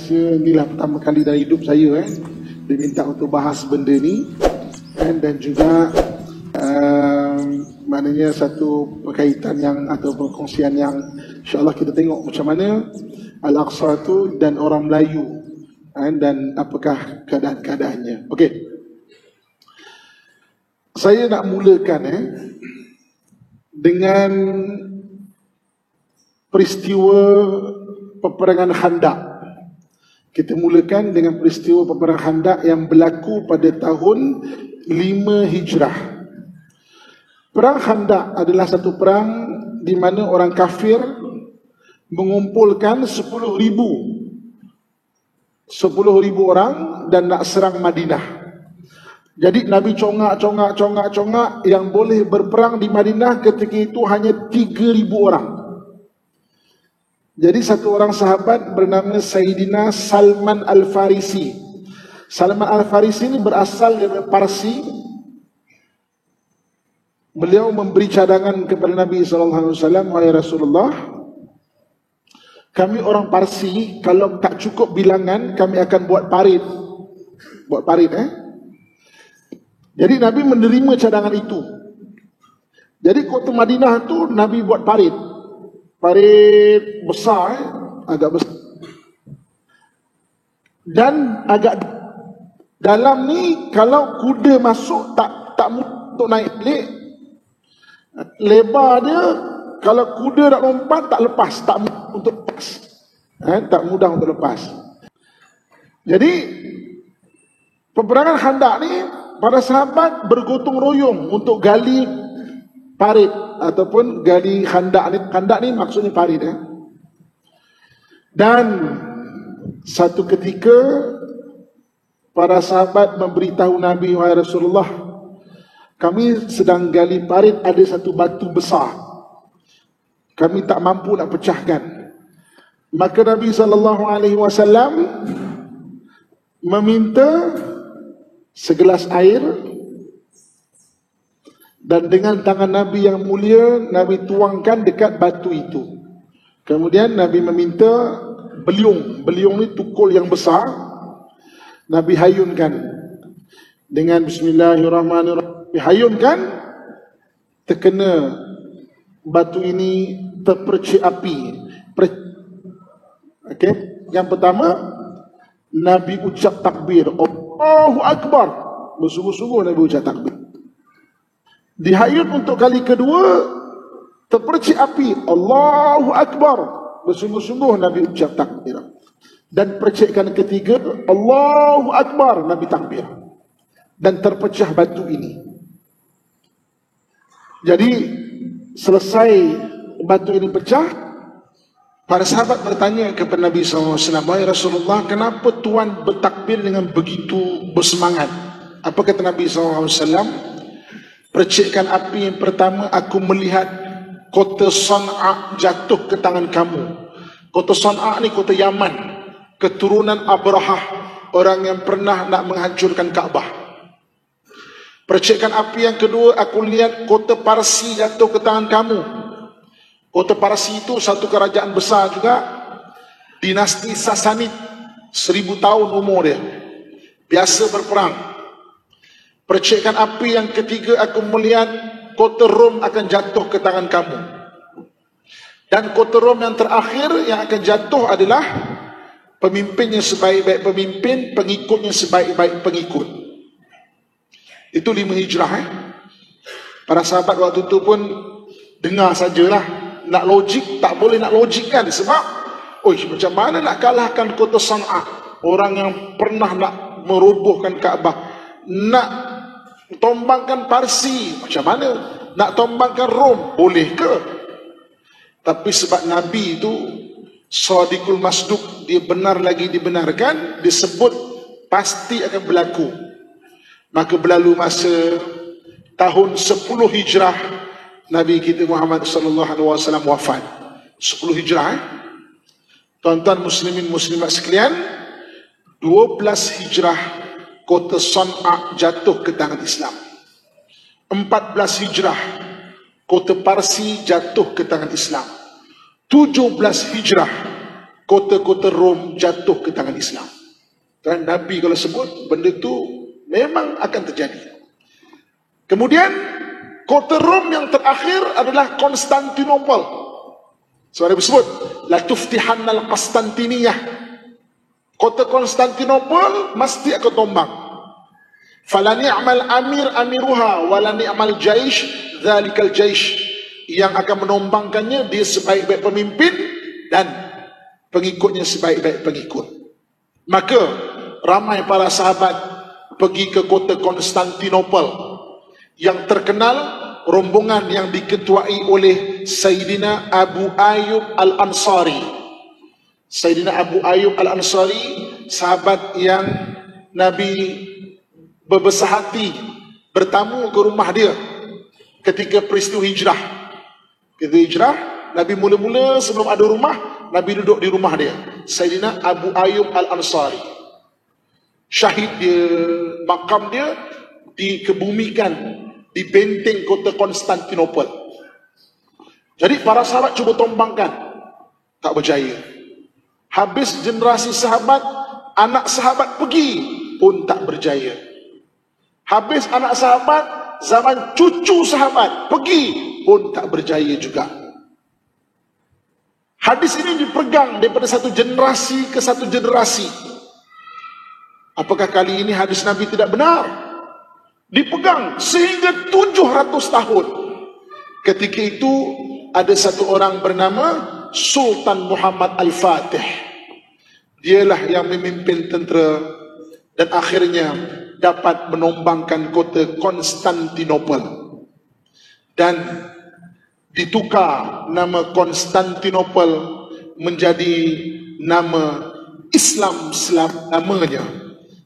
Malaysia. Inilah pertama kali dalam hidup saya diminta untuk bahas benda ni, dan juga maknanya satu perkaitan yang atau perkongsian yang insyaAllah kita tengok macam mana Al-Aqsa tu dan orang Melayu, dan apakah keadaan-keadaannya. Okey, saya nak mulakan dengan peristiwa peperangan Khandaq. Kita mulakan dengan peristiwa peperangan Khandaq yang berlaku pada tahun 5 Hijrah. Perang Khandaq adalah satu perang di mana orang kafir mengumpulkan 10,000 orang dan nak serang Madinah. Jadi Nabi congak, yang boleh berperang di Madinah ketika itu hanya 3,000 orang. Jadi satu orang sahabat bernama Sayyidina Salman Al-Farisi. Salman Al-Farisi ini berasal dari Parsi. Beliau memberi cadangan kepada Nabi SAW, "Wahai Rasulullah, kami orang Parsi, kalau tak cukup bilangan, kami akan buat parit." Buat parit Jadi Nabi menerima cadangan itu. Jadi kota Madinah tu Nabi buat parit. Parit besar, agak besar. Dan agak dalam ni, kalau kuda masuk tak mudah untuk naik balik. Lebar dia, kalau kuda nak lompat tak lepas, tak mudah untuk lepas. Tak mudah untuk lepas. Jadi peperangan Khandaq ni, para sahabat bergotong royong untuk gali parit ataupun gali Khandaq ni. Khandaq ni maksudnya parit. Dan satu ketika para sahabat memberitahu Nabi, "Wahai Rasulullah, kami sedang gali parit, ada satu batu besar, kami tak mampu nak pecahkan." Maka Nabi SAW meminta segelas air, dan dengan tangan Nabi yang mulia, Nabi tuangkan dekat batu itu. Kemudian Nabi meminta beliung. Beliung ni tukul yang besar. Nabi hayunkan dengan Bismillahirrahmanirrahim. Hayunkan, terkena batu ini, terpercik api. Okey, yang pertama Nabi ucap takbir, Allahu Akbar. Bersungguh-sungguh Nabi ucap takbir. Dihayun untuk kali kedua, terpercik api, Allahu Akbar. Bersungguh-sungguh Nabi ucap takbir. Dan percikan ketiga, Allahu Akbar, Nabi takbir. Dan terpecah batu ini. Jadi selesai batu ini pecah, para sahabat bertanya kepada Nabi SAW, "Wahai Rasulullah, kenapa Tuan bertakbir dengan begitu bersemangat?" Apa kata Nabi SAW? "Percikan api yang pertama, aku melihat kota San'a jatuh ke tangan kamu." Kota San'a ni kota Yaman, keturunan Abrahah, orang yang pernah nak menghancurkan Kaabah. Percikan api yang kedua, aku lihat kota Parsi jatuh ke tangan kamu. Kota Parsi itu satu kerajaan besar juga, dinasti Sasanid, 1000 tahun umur dia, biasa berperang. Percikan api yang ketiga, aku melihat kota Rom akan jatuh ke tangan kamu. Dan kota Rom yang terakhir yang akan jatuh adalah pemimpinnya sebaik-baik pemimpin, pengikutnya sebaik-baik pengikut. Itu 5 Hijrah. Para sahabat waktu itu pun dengar sajalah. Nak logik, tak boleh nak logik kan. Sebab, macam mana nak kalahkan kota San'a, orang yang pernah nak merobohkan Kaabah. Nak tombangkan Parsi, macam mana? Nak tombangkan Rom, boleh ke? Tapi sebab Nabi itu Shadiqul Masduq, dia benar lagi dibenarkan, disebut pasti akan berlaku. Maka berlalu masa tahun 10 Hijrah, Nabi kita Muhammad SAW wafat. 10 Hijrah. Tuan-tuan muslimin muslimat sekalian, 12 Hijrah kota San'a jatuh ke tangan Islam. 14 Hijrah kota Parsi jatuh ke tangan Islam. 17 Hijrah kota-kota Rom jatuh ke tangan Islam. Dan Nabi kalau sebut benda itu memang akan terjadi. Kemudian kota Rom yang terakhir adalah Konstantinopel. So Nabi sebut la tuftihannal Konstantiniyah. Kota Konstantinopel mesti akan tombang. Fala ni'mal amir amiruha wala ni'mal jaish dzalikal jaish. Yang akan menombangkannya dia sebaik-baik pemimpin dan pengikutnya sebaik-baik pengikut. Maka ramai para sahabat pergi ke kota Konstantinopel yang terkenal, rombongan yang diketuai oleh Sayyidina Abu Ayyub Al-Ansari. Sayyidina Abu Ayyub Al-Ansari, sahabat yang Nabi berbesar hati bertamu ke rumah dia ketika peristiwa hijrah. Ketika hijrah, Nabi mula-mula sebelum ada rumah, Nabi duduk di rumah dia. Sayyidina Abu Ayyub Al-Ansari. Syahid dia, makam dia dikebumikan di benteng kota Konstantinopel. Jadi para sahabat cuba tombangkan, tak berjaya. Habis generasi sahabat, anak sahabat pergi pun tak berjaya. Habis anak sahabat, zaman cucu sahabat pergi pun tak berjaya juga. Hadis ini dipegang daripada satu generasi ke satu generasi. Apakah kali ini hadis Nabi tidak benar? Dipegang sehingga 700 tahun. Ketika itu ada satu orang bernama Sultan Muhammad Al-Fatih. Dialah yang memimpin tentera dan akhirnya dapat menombangkan kota Konstantinopel. Dan ditukar nama Konstantinopel menjadi nama Islam selama-lamanya.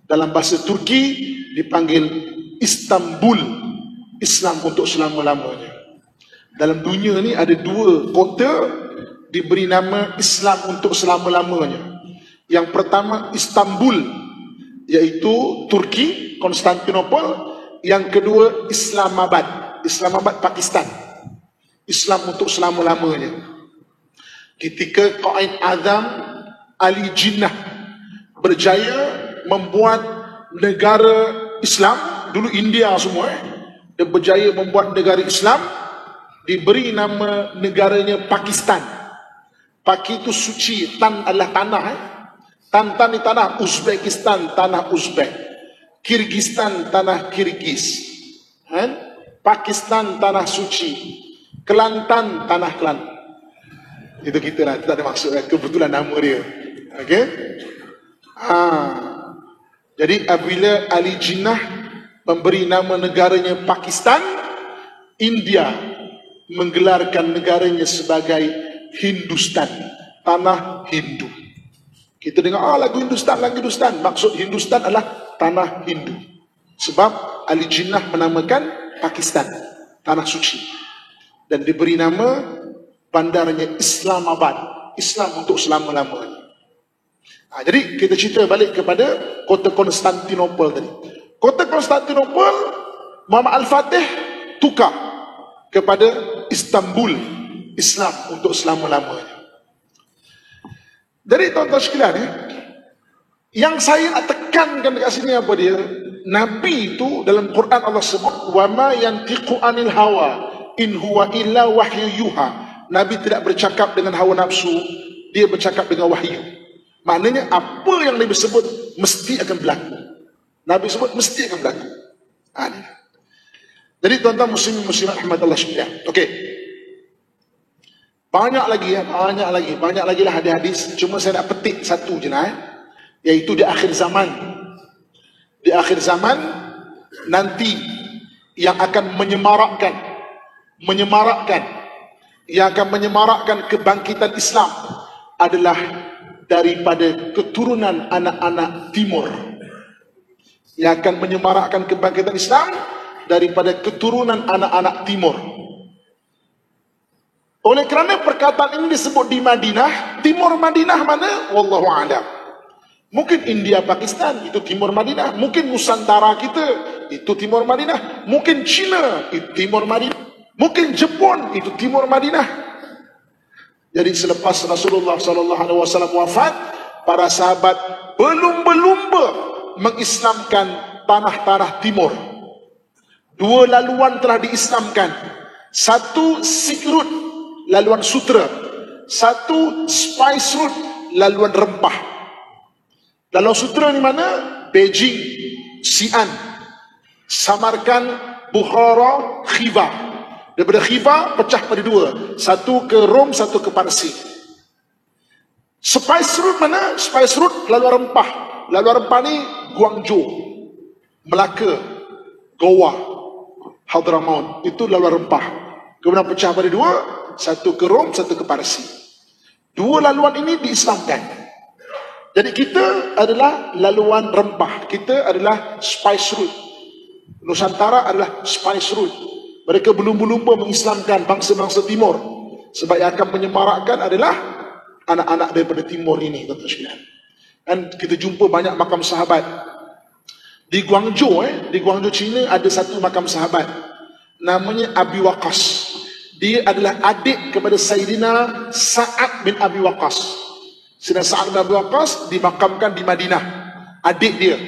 Dalam bahasa Turki dipanggil Istanbul, Islam untuk selama-lamanya. Dalam dunia ni ada dua kota diberi nama Islam untuk selama-lamanya. Yang pertama Istanbul, iaitu Turki, Konstantinopel. Yang kedua Islamabad, Islamabad Pakistan, Islam untuk selama-lamanya. Ketika Qaid Azam Ali Jinnah berjaya membuat negara Islam, dulu India semua, dia berjaya membuat negara Islam, diberi nama negaranya Pakistan. Paki itu suci, tan adalah tanah. Tan ni tanah Uzbekistan, tanah Uzbek. Kyrgyzstan, tanah Kyrgyz. Pakistan, tanah suci. Kelantan, tanah Kelantan. Itu kita lah, tak ada maksud, kebetulan nama dia. Okey. Jadi apabila Ali Jinnah memberi nama negaranya Pakistan, India menggelarkan negaranya sebagai Hindustan, tanah Hindu. Kita dengar lagu Hindustan, lagu Hindustan. Maksud Hindustan adalah tanah Hindu. Sebab Ali Jinnah menamakan Pakistan tanah suci. Dan diberi nama bandarnya Islamabad, Islam untuk selama-lamanya. Jadi kita cerita balik kepada kota Konstantinopel tadi. Kota Konstantinopel Muhammad Al-Fatih tukar kepada Istanbul, Islam untuk selama-lamanya. Jadi tuan-tuan sekalian, yang saya nak tekankan dekat sini apa dia? Nabi itu dalam Quran Allah sebut wa ma yantiqu anil hawa in huwa illa wahyu yuha. Nabi tidak bercakap dengan hawa nafsu, dia bercakap dengan wahyu. Maknanya apa yang Nabi sebut mesti akan berlaku. Nabi sebut mesti akan berlaku. Jadi tuan-tuan muslimat rahmat Allah sekalian. Okey. Banyak lagi lah hadis-hadis. Cuma saya nak petik satu je lah, iaitu di akhir zaman. Di akhir zaman nanti yang akan menyemarakkan kebangkitan Islam adalah daripada keturunan anak-anak timur. Yang akan menyemarakkan kebangkitan Islam daripada keturunan anak-anak timur. Oleh kerana perkataan ini disebut di Madinah, timur Madinah mana? Wallahu a'lam. Mungkin India, Pakistan, itu timur Madinah. Mungkin Nusantara kita, itu timur Madinah. Mungkin China, itu timur Madinah. Mungkin Jepun, itu timur Madinah. Jadi selepas Rasulullah SAW wafat, para sahabat berlumba-lumba mengislamkan tanah-tanah timur. 2 laluan telah diislamkan. Satu Silk Road, laluan sutra. Satu Spice Road, laluan rempah. Laluan sutra ni mana? Beijing, Xi'an, Samarkand, Bukhara, Khiva. Daripada Khiva pecah pada 2. Satu ke Rom, satu ke Parsi. Spice Road mana? Spice Road laluan rempah. Laluan rempah ni Guangzhou, Melaka, Goa, Hadramaut. Itu laluan rempah. Kemudian pecah pada 2. Satu ke Rom, satu ke Parsi. 2 laluan ini diislamkan. Jadi kita adalah laluan rempah. Kita adalah Spice Road. Nusantara adalah Spice Road. Mereka berlumba-lumba mengislamkan bangsa-bangsa timur. Sebab yang akan menyemarakkan adalah anak-anak daripada timur ini, tuan-tuan sekalian. Dan kita jumpa banyak makam sahabat. Di Guangzhou, di Guangzhou China ada satu makam sahabat. Namanya Abi Waqqas. Dia adalah adik kepada Sayyidina Sa'ad bin Abi Waqqas. Sayyidina Sa'ad bin Abi Waqqas dimakamkan di Madinah. Adik dia.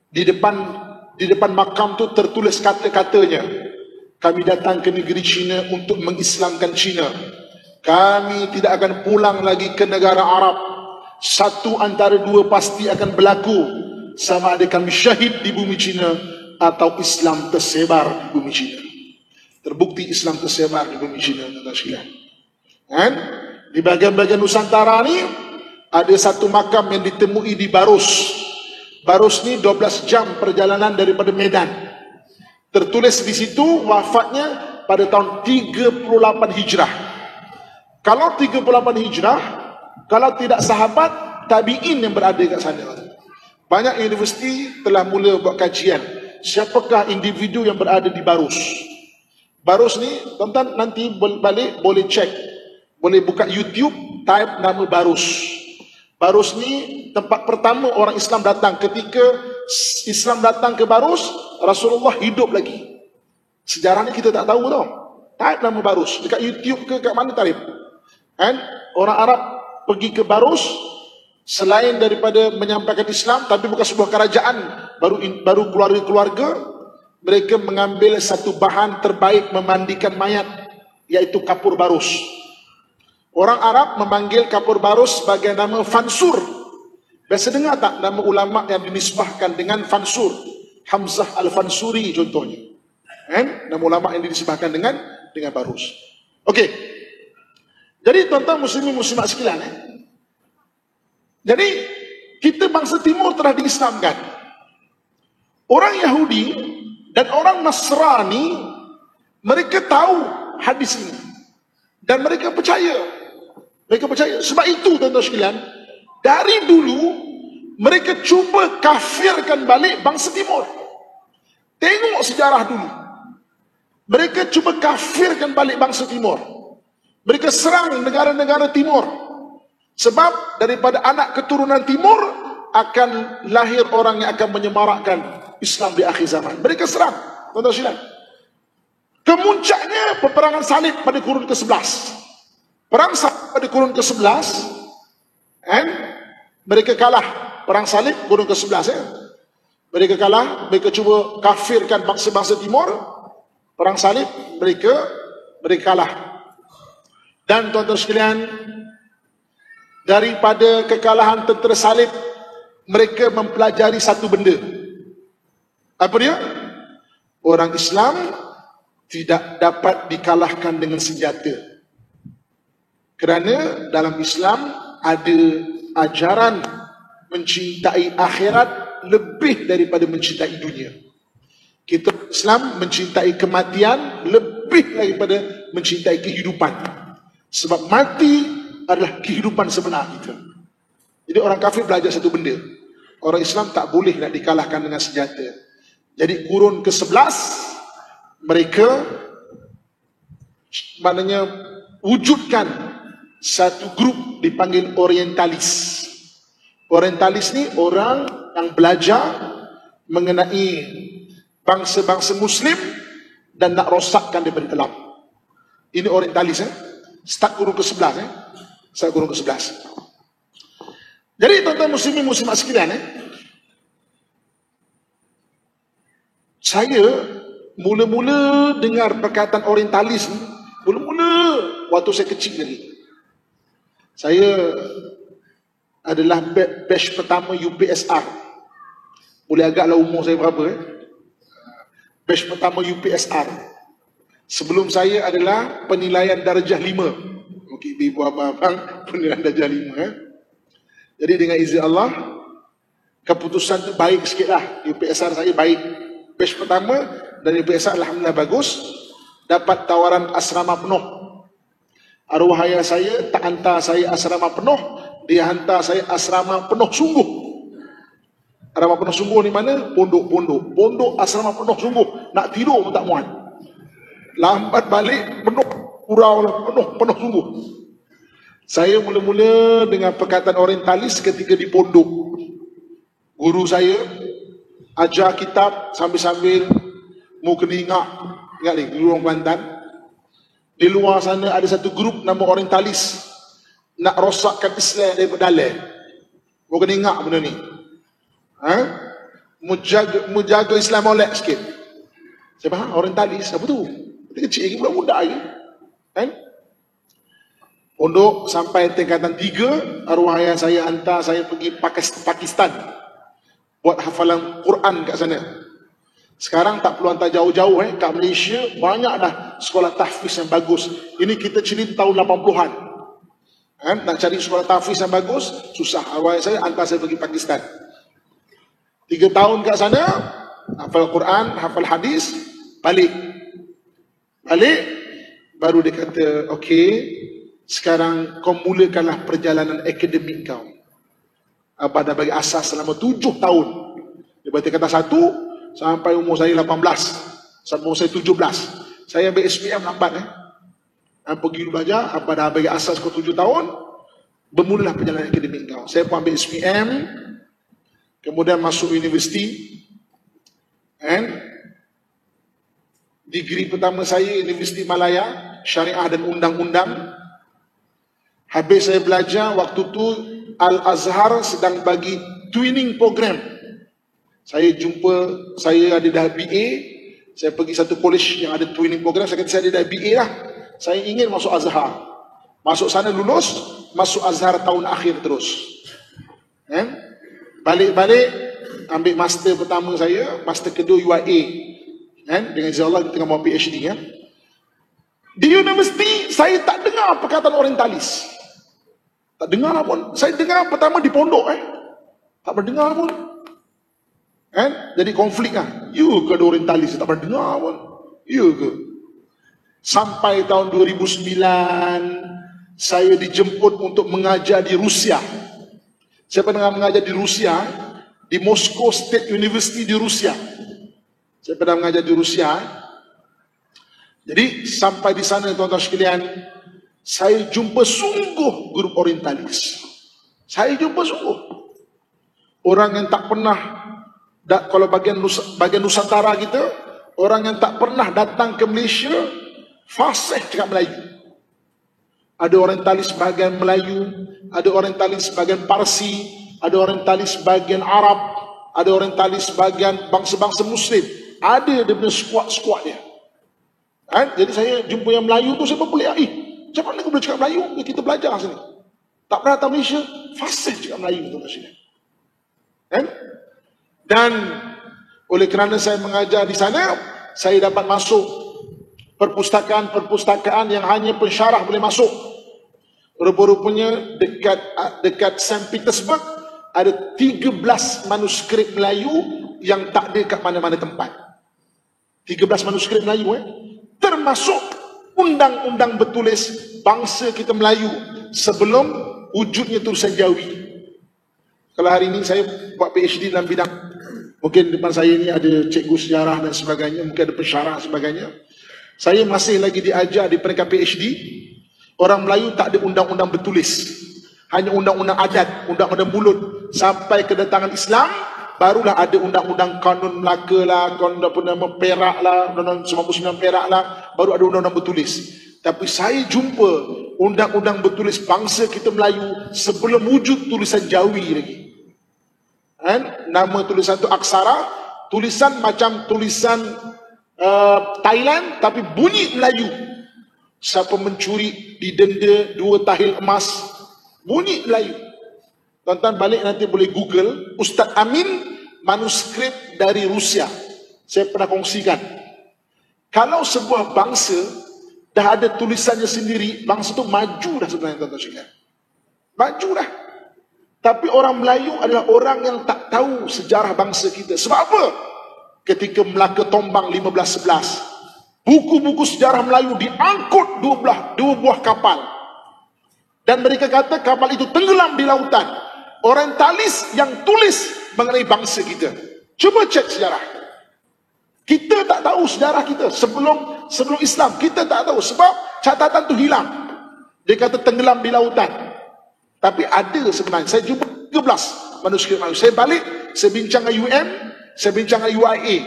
Di depan makam tu tertulis kata-katanya. Kami datang ke negeri China untuk mengislamkan China. Kami tidak akan pulang lagi ke negara Arab. Satu antara 2 pasti akan berlaku. Sama ada kami syahid di bumi China atau Islam tersebar di bumi China. Terbukti Islam tersebar di bumi China, tuan-tuan sekalian. Kan? Di bahagian-bahagian Nusantara ni ada satu makam yang ditemui di Barus. Barus ni 12 jam perjalanan daripada Medan. Tertulis di situ wafatnya pada tahun 38 Hijrah. Kalau 38 Hijrah, kalau tidak sahabat, tabi'in yang berada kat sana. Banyak universiti telah mula buat kajian. Siapakah individu yang berada di Barus? Barus ni, tuan-tuan nanti balik boleh cek. Boleh buka YouTube, type nama Barus. Barus ni tempat pertama orang Islam datang. Ketika Islam datang ke Barus, Rasulullah hidup lagi. Sejarah ni kita tak tahu tau. Type nama Barus dekat YouTube ke kat mana tarif. Kan? Orang Arab pergi ke Barus selain daripada menyampaikan Islam, tapi bukan sebuah kerajaan, baru keluarga-keluarga, mereka mengambil satu bahan terbaik memandikan mayat, iaitu kapur barus. Orang Arab memanggil kapur barus sebagai nama Fansur. Biasa dengar tak nama ulama yang dinisbahkan dengan Fansur? Hamzah Al-Fansuri contohnya. Nama ulama yang dinisbahkan dengan barus. Okey. Jadi tuan-tuan muslimin muslimat sekalian, jadi kita bangsa timur telah diislamkan. Orang Yahudi dan orang Nasrani, mereka tahu hadis ini dan mereka percaya. Mereka percaya. Sebab itu tuan-tuan sekalian, dari dulu mereka cuba kafirkan balik bangsa timur. Tengok sejarah dulu. Mereka cuba kafirkan balik bangsa timur. Mereka serang negara-negara timur. Sebab daripada anak keturunan timur akan lahir orang yang akan menyemarakkan Islam di akhir zaman. Mereka serang, tuan-tuan sekalian. Kemuncaknya peperangan salib pada kurun ke-11. Perang salib pada kurun ke-11, mereka kalah. Perang salib kurun ke-11, mereka kalah. Mereka cuba kafirkan bangsa-bangsa timur. Perang salib mereka kalah. Dan tuan-tuan sekalian, daripada kekalahan tentera salib, mereka mempelajari satu benda. Apa dia? Orang Islam tidak dapat dikalahkan dengan senjata. Kerana dalam Islam ada ajaran mencintai akhirat lebih daripada mencintai dunia. Kita Islam mencintai kematian lebih daripada mencintai kehidupan. Sebab mati adalah kehidupan sebenar kita. Jadi orang kafir belajar satu benda. Orang Islam tak boleh nak dikalahkan dengan senjata. Jadi kurun ke-11 mereka maknanya wujudkan satu grup dipanggil Orientalis. Orientalis ni orang yang belajar mengenai bangsa-bangsa Muslim dan nak rosakkan daripada dalam. Ini Orientalis. Start kurung ke-11 Start kurung ke-11. Jadi tuan-tuan muslimin muslimat sekalian saya mula-mula dengar perkataan orientalis ni, mula-mula waktu saya kecil lagi. Saya adalah batch pertama UPSR. Boleh agaklah umur saya berapa Batch pertama UPSR. Sebelum saya adalah penilaian darjah 5. Okey, ibu abang penilaian darjah 5 Jadi dengan izin Allah, keputusan tu baik sikitlah. UPSR saya baik. Batch pertama dan UPSR alhamdulillah bagus. Dapat tawaran asrama penuh. Arwah ayah saya tak hantar saya asrama penuh, dia hantar saya asrama penuh sungguh. Asrama penuh sungguh ni mana? Pondok asrama penuh sungguh. Nak tidur pun tak muat. Lambat balik penuh kurau lah, penuh sungguh. Saya mula-mula dengan perkataan orientalis ketika di pondok. Guru saya ajar kitab sambil-sambil mu kena ingat ni, guru orang Kelantan. Di luar sana ada satu grup nama orientalis nak rosakkan Islam daripada dalam. Mu kena ingat benda ni. Mu jaga Islam molek sikit. Saya faham orientalis apa tu? Kita kecil lagi, budak-budak lagi. Kan? Pondok sampai tingkatan 3, arwah ayah saya hantar saya pergi Pakistan buat hafalan Quran kat sana. Sekarang tak perlu hantar jauh-jauh kat Malaysia banyak dah sekolah tahfiz yang bagus. Ini kita cerita tahun 80-an. Nak cari sekolah tahfiz yang bagus susah. Arwah ayah saya hantar saya pergi Pakistan. 3 tahun kat sana, hafal Quran, hafal hadis, balik baru dia kata, okey, sekarang kau mulakanlah perjalanan akademik kau. Abah dah bagi asas selama 7 tahun. Dia berarti kata 1 sampai umur saya 18, sampai umur saya 17. Saya ambil SPM lambat pergi belajar. Abah dah bagi asas kau 7 tahun, bermulalah perjalanan akademik kau. Saya pun ambil SPM, kemudian masuk universiti, degree pertama saya Universiti Malaya, Syariah dan Undang-Undang. Habis saya belajar, waktu tu Al-Azhar sedang bagi twinning program. Saya ada dah BA, saya pergi satu college yang ada twinning program, saya kata saya ada dah BA lah. Saya ingin masuk Azhar. Masuk sana lulus, masuk Azhar tahun akhir terus. Balik-balik, ambil master pertama saya, master kedua UIA. Dengan izin Allah kita tengah mau PhD Di universiti saya tak dengar perkataan orientalis. Tak dengar pun. Saya dengar pertama di pondok tak pernah dengar pun. Jadi konflik You ke ada orientalis tak pernah dengar pun. You ke. Sampai tahun 2009 saya dijemput untuk mengajar di Rusia. Saya pernah mengajar di Rusia, di Moscow State University di Rusia. Saya pernah mengajar di Rusia. Jadi sampai di sana tuan-tuan sekalian, saya jumpa sungguh grup orientalis. Saya jumpa sungguh orang yang tak pernah, kalau bagian Nusantara kita, orang yang tak pernah datang ke Malaysia, fasih cakap Melayu. Ada orientalis bahagian Melayu, ada orientalis bahagian Parsi, ada orientalis bahagian Arab, ada orientalis bahagian bangsa-bangsa Muslim. Ada dia punya squad dia. Jadi saya jumpa yang Melayu tu, saya pun boleh, macam mana aku boleh cakap Melayu? Kita belajar sini. Tak pernah datang Malaysia, fasih cakap Melayu tu sini. Dan oleh kerana saya mengajar di sana, saya dapat masuk perpustakaan yang hanya pensyarah boleh masuk. Rupa-rupanya dekat St. Petersburg ada 13 manuskrip Melayu yang tak ada kat mana-mana tempat. 13 manuskrip Melayu termasuk undang-undang bertulis bangsa kita Melayu sebelum wujudnya tulisan Jawi. Kalau hari ini saya buat PhD dalam bidang, mungkin depan saya ni ada cikgu sejarah dan sebagainya, mungkin ada pensyarah dan sebagainya. Saya masih lagi diajar di peringkat PhD. Orang Melayu tak ada undang-undang bertulis, hanya undang-undang adat, undang-undang mulut. Sampai kedatangan Islam, barulah ada undang-undang kanun Melaka lah, kanun apa nama Perak lah, undang-undang 99 Perak lah, baru ada undang-undang bertulis. Tapi saya jumpa undang-undang bertulis bangsa kita Melayu sebelum wujud tulisan Jawi lagi. Kan? Nama tulisan tu aksara, tulisan macam tulisan Thailand tapi bunyi Melayu. Siapa mencuri didenda 2 tahil emas, bunyi Melayu. Tuan-tuan balik nanti boleh Google Ustaz Amin manuskrip dari Rusia. Saya pernah kongsikan. Kalau sebuah bangsa dah ada tulisannya sendiri, bangsa tu maju dah sebenarnya, tuan-tuan sekalian. Maju dah. Tapi orang Melayu adalah orang yang tak tahu sejarah bangsa kita. Sebab apa? Ketika Melaka Tombang 1511, buku-buku sejarah Melayu diangkut dua buah kapal. Dan mereka kata kapal itu tenggelam di lautan. Orientalis yang tulis mengenai bangsa kita. Cuba cek sejarah. Kita tak tahu sejarah kita sebelum Islam. Kita tak tahu sebab catatan tu hilang. Dia kata tenggelam di lautan. Tapi ada sebenarnya. Saya jumpa 13 manuskrip Melayu. Saya balik, saya bincang dengan UM, saya bincang dengan UIA.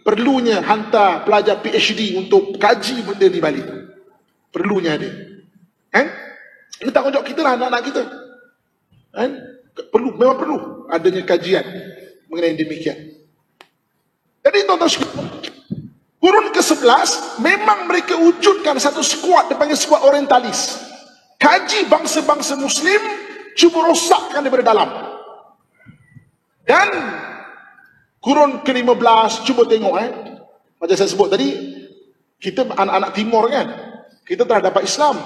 Perlunya hantar pelajar PhD untuk kaji benda ni balik. Perlunya ada. Kan? Ini tanggungjawab kita lah, anak-anak kita. Kan? Perlu, memang perlu adanya kajian mengenai demikian. Jadi tuan-tuan sekalian, kurun ke-11 memang mereka wujudkan satu skuad, dipanggil skuad orientalis. Kaji bangsa-bangsa Muslim, cuba rosakkan daripada dalam. Dan kurun ke-15, cuba tengok macam saya sebut tadi, kita anak-anak timur kan, kita telah dapat Islam.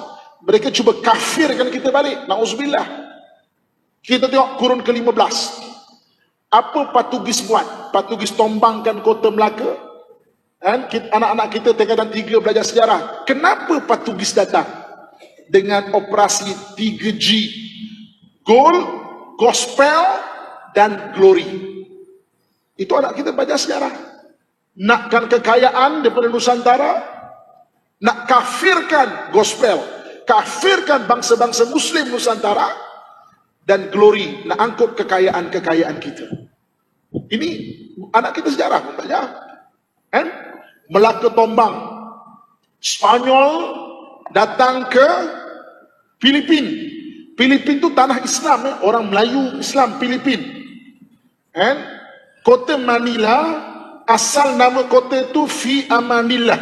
Mereka cuba kafirkan kita balik. Na'udzubillah. Kita tengok kurun ke-15. Apa Patugis buat? Patugis tombangkan kota Melaka. Anak-anak kita tingkatan 3 belajar sejarah. Kenapa Patugis datang? Dengan operasi 3G. Gold, Gospel, dan Glory. Itu anak kita belajar sejarah. Nakkan kekayaan daripada Nusantara, nak kafirkan Gospel, kafirkan bangsa-bangsa Muslim Nusantara, dan Glory, nak angkut kekayaan-kekayaan kita. Ini anak kita sejarah pun belajar. Kan? Melaka Tombang, Spanyol datang ke Filipin. Filipin tu tanah Islam, orang Melayu Islam Filipin. Kan? Kota Manila, asal nama kota itu Fi Amanillah,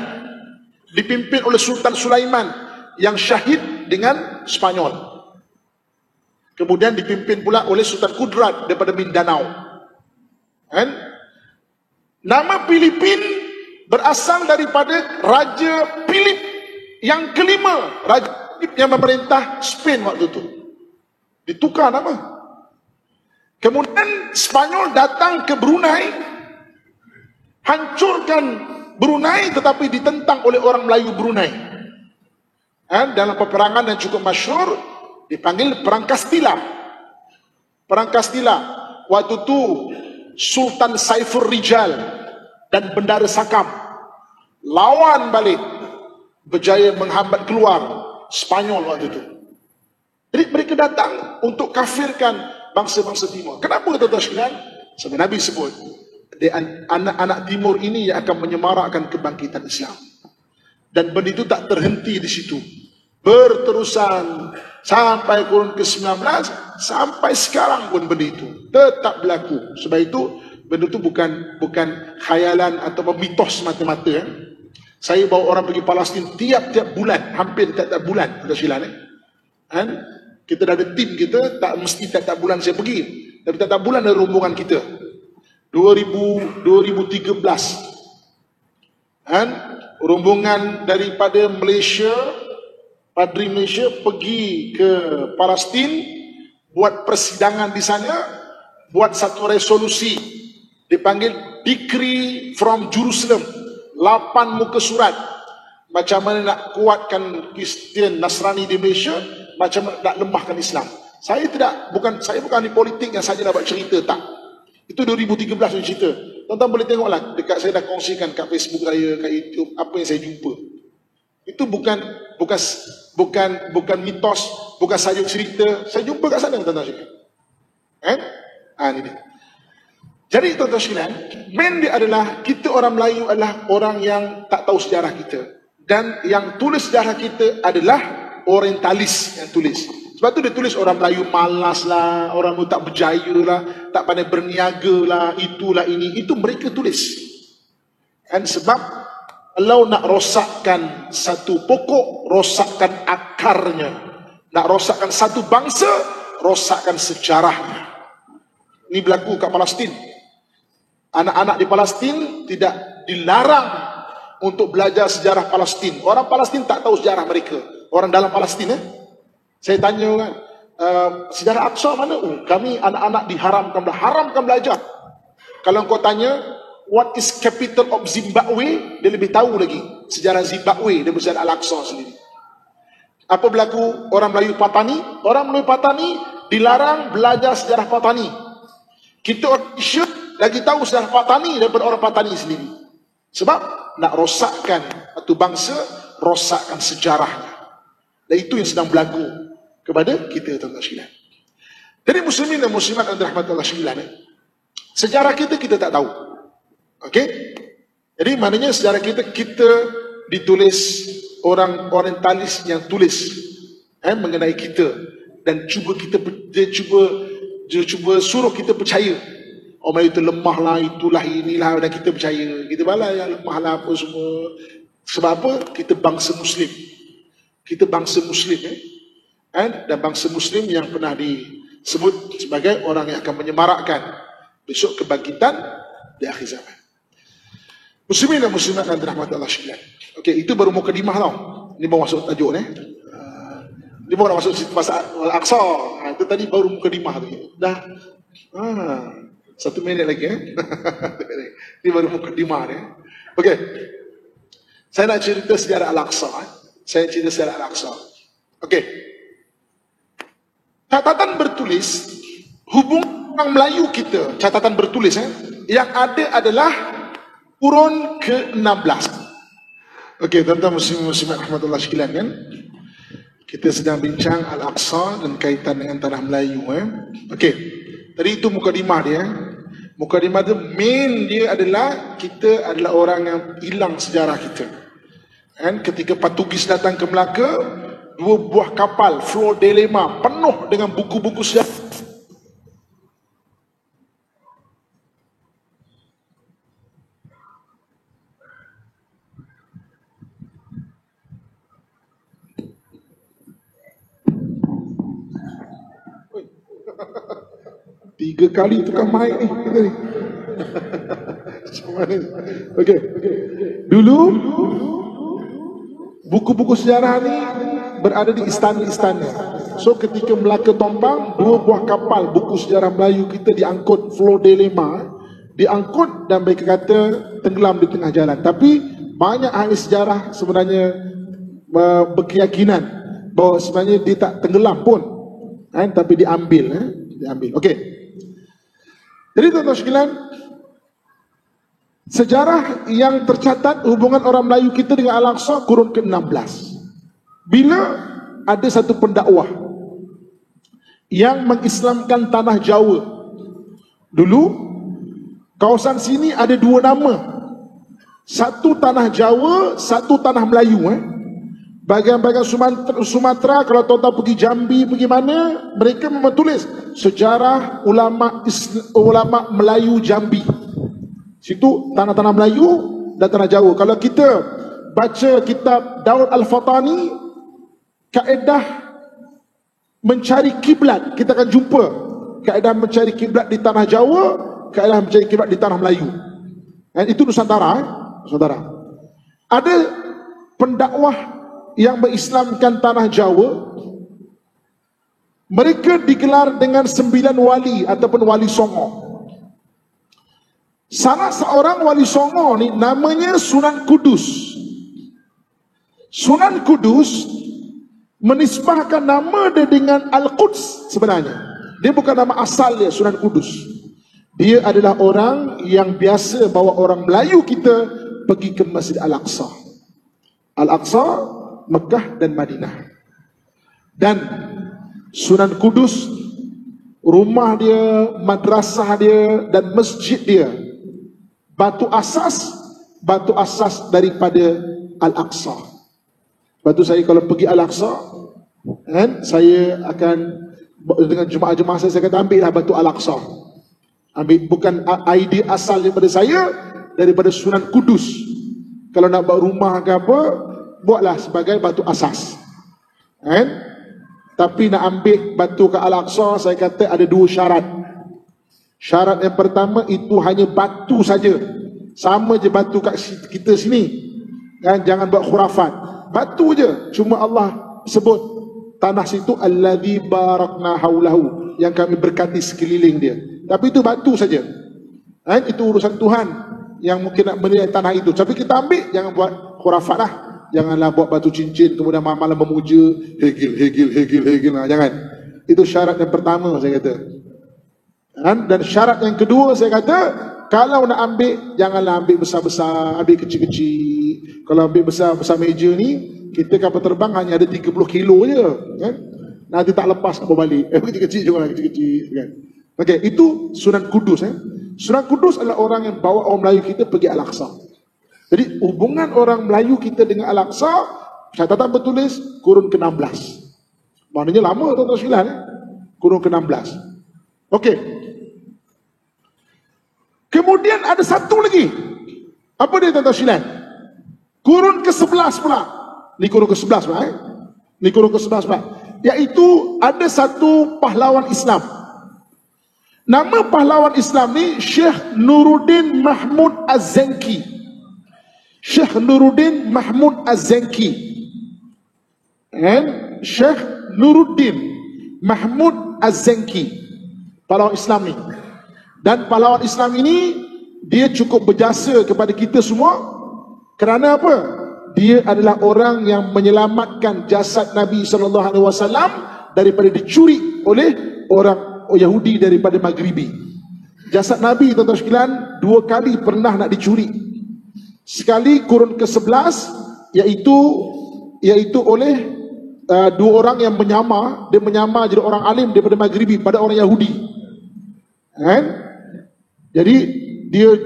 dipimpin oleh Sultan Sulaiman yang syahid dengan Spanyol. Kemudian dipimpin pula oleh Sultan Kudrat daripada Mindanao. Kan? Nama Filipin berasal daripada Raja Philip yang kelima, Raja Philip yang memerintah Spain waktu itu. Ditukar nama. Kemudian Spanyol datang ke Brunei, hancurkan Brunei, tetapi ditentang oleh orang Melayu Brunei. Dalam peperangan yang cukup masyhur, dipanggil Perang Kastila. Perang Kastila. Waktu itu Sultan Saiful Rijal dan Bendara Sakam lawan balik, berjaya menghambat keluar Spanyol waktu itu. Jadi mereka datang untuk kafirkan bangsa-bangsa timur. Kenapa tuan-tuan sekalian? Sebab Nabi sebut, anak-anak timur ini yang akan menyemarakkan kebangkitan Islam. Dan benda itu tak terhenti di situ. Berterusan sampai kurun ke-19, sampai sekarang pun benda itu tetap berlaku. Sebab itu benda itu bukan khayalan atau mitos mata-mata. Saya bawa orang pergi Palestin tiap-tiap bulan, hampir tiap-tiap bulan, tuan silan. Kita dah ada tim kita, tak mesti tiap-tiap bulan saya pergi, tapi tiap-tiap bulan ada rombongan kita. 2013 rombongan daripada Malaysia, Padri Malaysia pergi ke Palestin, buat persidangan di sana, buat satu resolusi, dipanggil Decree from Jerusalem, 8 muka surat, macam mana nak kuatkan Kristian Nasrani di Malaysia, macam mana nak lemahkan Islam. Saya bukan ahli politik yang saja nak buat cerita, tak. Itu 2013 punya cerita. Tuan-tuan boleh tengoklah, dekat saya dah kongsikan kat Facebook saya, kat YouTube, apa yang saya jumpa. Itu bukan mitos, bukan sayuk cerita. Saya jumpa kat sana, tuan-tuan sekalian. Ini dia. Jadi tuan-tuan sekalian, main dia adalah, kita orang Melayu adalah orang yang tak tahu sejarah kita. Dan yang tulis sejarah kita adalah orientalis yang tulis. Sebab tu dia tulis orang Melayu malas lah, orang Melayu tak berjaya lah, tak pandai berniaga lah, itulah ini. Itu mereka tulis. Dan sebab kalau nak rosakkan satu pokok, rosakkan akarnya. Nak rosakkan satu bangsa, rosakkan sejarahnya. Ini berlaku kat Palestin. Anak-anak di Palestin tidak dilarang untuk belajar sejarah Palestin. Orang Palestin tak tahu sejarah mereka. Orang dalam Palestin, saya tanya kan, sejarah Aqsa mana? Kami anak-anak haramkan belajar. Kalau kau tanya, what is capital of Zimbabwe? Dia lebih tahu lagi sejarah Zimbabwe daripada Al-Aqsa sendiri. Apa berlaku orang Melayu Patani? Orang Melayu Patani dilarang belajar sejarah Patani. Kita orang Malaysia lagi tahu sejarah Patani daripada orang Patani sendiri. Sebab nak rosakkan satu bangsa, rosakkan sejarahnya. Dan itu yang sedang berlaku kepada kita, tuan-tuan sekalian. Jadi muslimin dan muslimat yang dirahmati Allah sekalian, sejarah kita tak tahu. Okey? Jadi maknanya sejarah kita ditulis orang orientalis yang tulis mengenai kita, dan dia cuba suruh kita percaya orang itu lemah lah, itulah inilah, dan kita percaya kita balas yang lemah lah apa semua. Sebab apa? Kita bangsa Muslim. Kita bangsa Muslim dan bangsa Muslim yang pernah disebut sebagai orang yang akan menyemarakkan besok kebangkitan di akhir zaman. Muslimin dan muslimat yang dirahmati Allah sekalian. Okey, itu baru mukadimah tau. Ini baru masuk tajuk ni. Ini baru masuk pasal Al-Aqsa. Itu tadi baru mukadimah tu. Dah 1 minit lagi Ini baru mukadimah ni. Okey. Saya nak cerita sejarah Al-Aqsa. Saya cerita sejarah Al-Aqsa. Okey. Catatan bertulis hubungan orang Melayu kita, catatan bertulis yang ada adalah kurun ke-16. Okey, tuan-tuan muslimat rahmatullah sekalian kan. Kita sedang bincang Al-Aqsa dan kaitan dengan tanah Melayu Okey. Tadi itu mukadimah dia. Mukadimah tu main dia adalah kita adalah orang yang hilang sejarah kita. Dan ketika Portugis datang ke Melaka, 2 buah kapal Flor de Lima penuh dengan buku-buku sejarah. Tiga kali tukar mic ni. Okey. Dulu buku-buku sejarah ni berada di istana-istana. So ketika Melaka tumbang, 2 buah kapal buku sejarah Melayu kita diangkut Flor de Lima, diangkut dan mereka kata tenggelam di tengah jalan. Tapi banyak ahli sejarah sebenarnya berkeyakinan bahawa sebenarnya dia tak tenggelam pun, tapi diambil. Okey. Jadi tuan-tuan sekalian, sejarah yang tercatat hubungan orang Melayu kita dengan Al-Aqsa kurun ke-16. Bila ada satu pendakwah yang mengislamkan tanah Jawa. Dulu kawasan sini ada 2 nama. Satu tanah Jawa, satu tanah Melayu. Bagian-bagian Sumatera, kalau tuan-tuan pergi Jambi, pergi mana, mereka memang tulis sejarah ulama Melayu Jambi. Situ tanah-tanah Melayu dan tanah Jawa. Kalau kita baca kitab Daud Al-Fatani, kaedah mencari kiblat, kita akan jumpa kaedah mencari kiblat di tanah Jawa, kaedah mencari kiblat di tanah Melayu. Dan itu Nusantara. Nusantara. Ada pendakwah yang mengislamkan tanah Jawa. Mereka digelar dengan 9 wali ataupun wali songo. Salah seorang wali songo ni namanya Sunan Kudus. Sunan Kudus menisbahkan nama dia dengan Al-Quds sebenarnya. Dia bukan nama asal dia, Sunan Kudus. Dia adalah orang yang biasa bawa orang Melayu kita pergi ke Masjid Al-Aqsa. Al-Aqsa, Mekah dan Madinah. Dan Sunan Kudus, rumah dia, madrasah dia dan masjid dia, batu asas daripada Al-Aqsa. Batu saya kalau pergi Al-Aqsa, Kan? Saya akan dengan jemaah-jemaah saya kata ambillah batu Al-Aqsa. Ambil, bukan idea asal daripada saya, daripada Sunan Kudus. Kalau nak buat rumah ke apa, buatlah sebagai batu asas. Kan? Tapi nak ambil batu ke Al-Aqsa, saya kata ada dua syarat. Syarat yang pertama, itu hanya batu saja. Sama je batu kat kita sini. Kan? Jangan buat khurafat. Batu je. Cuma Allah sebut tanah situ alladzi barakna haulahu, yang kami berkati sekeliling dia. Tapi itu batu saja. Kan? Itu urusan Tuhan yang mungkin nak menilai tanah itu. Tapi kita ambil, jangan buat khurafat lah. Janganlah buat batu cincin kemudian malam-malam memuja Hegel. Jangan. Itu syarat yang pertama saya kata. Dan syarat yang kedua saya kata, kalau nak ambil, janganlah ambil besar-besar, ambil kecil-kecil. Kalau ambil besar-besar meja ni, kita kapal terbang hanya ada 30 kilo je, kan? Nanti tak lepas kapal balik. Kecil-kecil juga, kecil-kecil, kan? Okey, itu Sunan Kudus. Sunan Kudus adalah orang yang bawa orang Melayu kita pergi Al-Aqsa. Jadi hubungan orang Melayu kita dengan Al-Aqsa, catatan bertulis kurun ke-16. Maknanya lama tuan-tuan sekalian, kurun ke-16. Okey. Kemudian ada satu lagi. Apa dia tuan-tuan sekalian? Kurun ke-11 pula. Ni kurun ke-11 pula. Ni kurun ke-11 pula. Iaitu ada satu pahlawan Islam. Nama pahlawan Islam ni Syekh Nuruddin Mahmud Az-Zanki. Syekh Nuruddin Mahmud Az-Zanki. Syekh Nuruddin Mahmud Az-Zanki, pahlawan Islam ni. Dan pahlawan Islam ini, dia cukup berjasa kepada kita semua. Kerana apa? Dia adalah orang yang menyelamatkan jasad Nabi SAW daripada dicuri oleh orang Yahudi daripada Maghribi. Jasad Nabi, tuan-tuan sekalian, 2 kali pernah nak dicuri. Sekali kurun ke-11, iaitu oleh 2 orang yang menyamar. Dia menyamar jadi orang alim daripada Maghribi pada orang Yahudi. Kan? Jadi dia